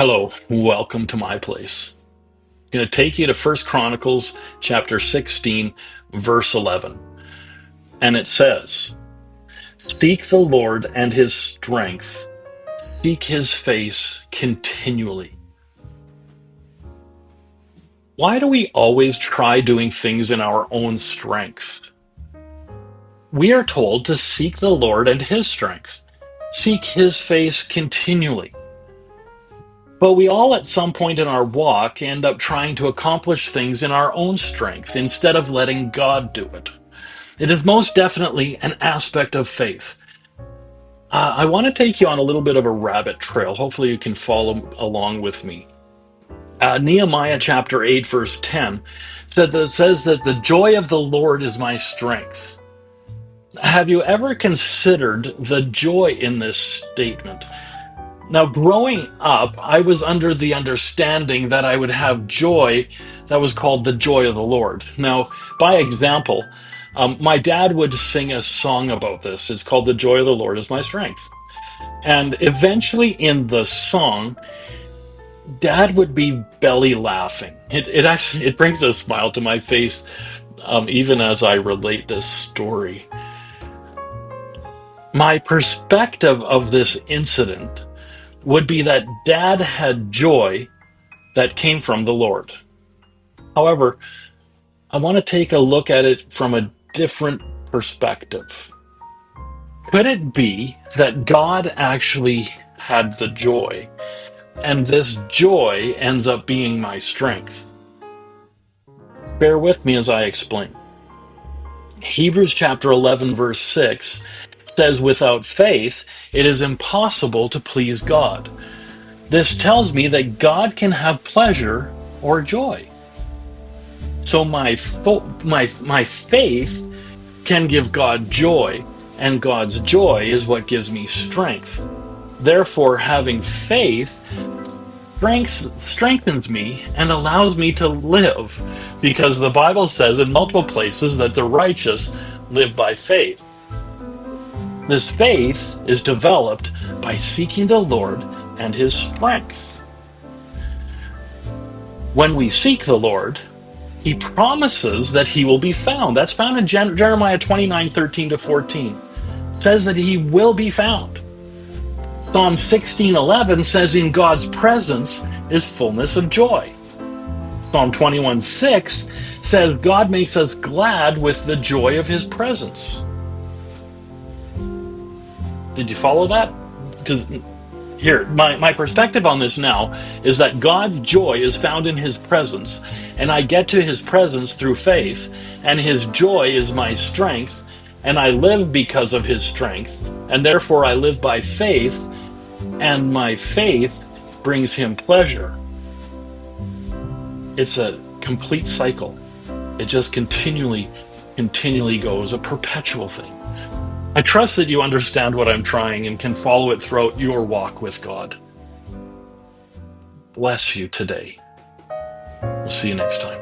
Hello, welcome to my place. I'm going to take you to First Chronicles chapter 16, verse 11. And it says, "Seek the Lord and his strength, seek his face continually." Why do we always try doing things in our own strength? We are told to seek the Lord and his strength, seek his face continually. But we all, at some point in our walk, end up trying to accomplish things in our own strength instead of letting God do it. It is most definitely an aspect of faith. I want to take you on a little bit of a rabbit trail. Hopefully, you can follow along with me. Nehemiah chapter 8, verse 10 says that the joy of the Lord is my strength. Have you ever considered the joy in this statement? Now, growing up, I was under the understanding that I would have joy that was called the joy of the Lord. Now, by example, my dad would sing a song about this. It's called "The Joy of the Lord is My Strength." And eventually in the song, dad would be belly laughing. It brings a smile to my face, even as I relate this story. My perspective of this incident would be that dad had joy that came from the Lord. However, I want to take a look at it from a different perspective. Could it be that God actually had the joy, and this joy ends up being my strength? Bear with me as I explain. Hebrews chapter 11, verse 6 says, "Without faith, it is impossible to please God." This tells me that God can have pleasure or joy. So my faith can give God joy, and God's joy is what gives me strength. Therefore, having faith strengthens me and allows me to live, because the Bible says in multiple places that the righteous live by faith. This faith is developed by seeking the Lord and his strength. When we seek the Lord, he promises that he will be found. That's found in Jeremiah 29:13-14. It says that he will be found. Psalm 16:11 says, "In God's presence is fullness of joy." Psalm 21:6 says, "God makes us glad with the joy of his presence." Did you follow that? Because here, my perspective on this now is that God's joy is found in his presence, and I get to his presence through faith, and his joy is my strength, and I live because of his strength, and therefore I live by faith, and my faith brings him pleasure. It's a complete cycle. It just continually goes, a perpetual thing. I trust that you understand what I'm trying and can follow it throughout your walk with God. Bless you today. We'll see you next time.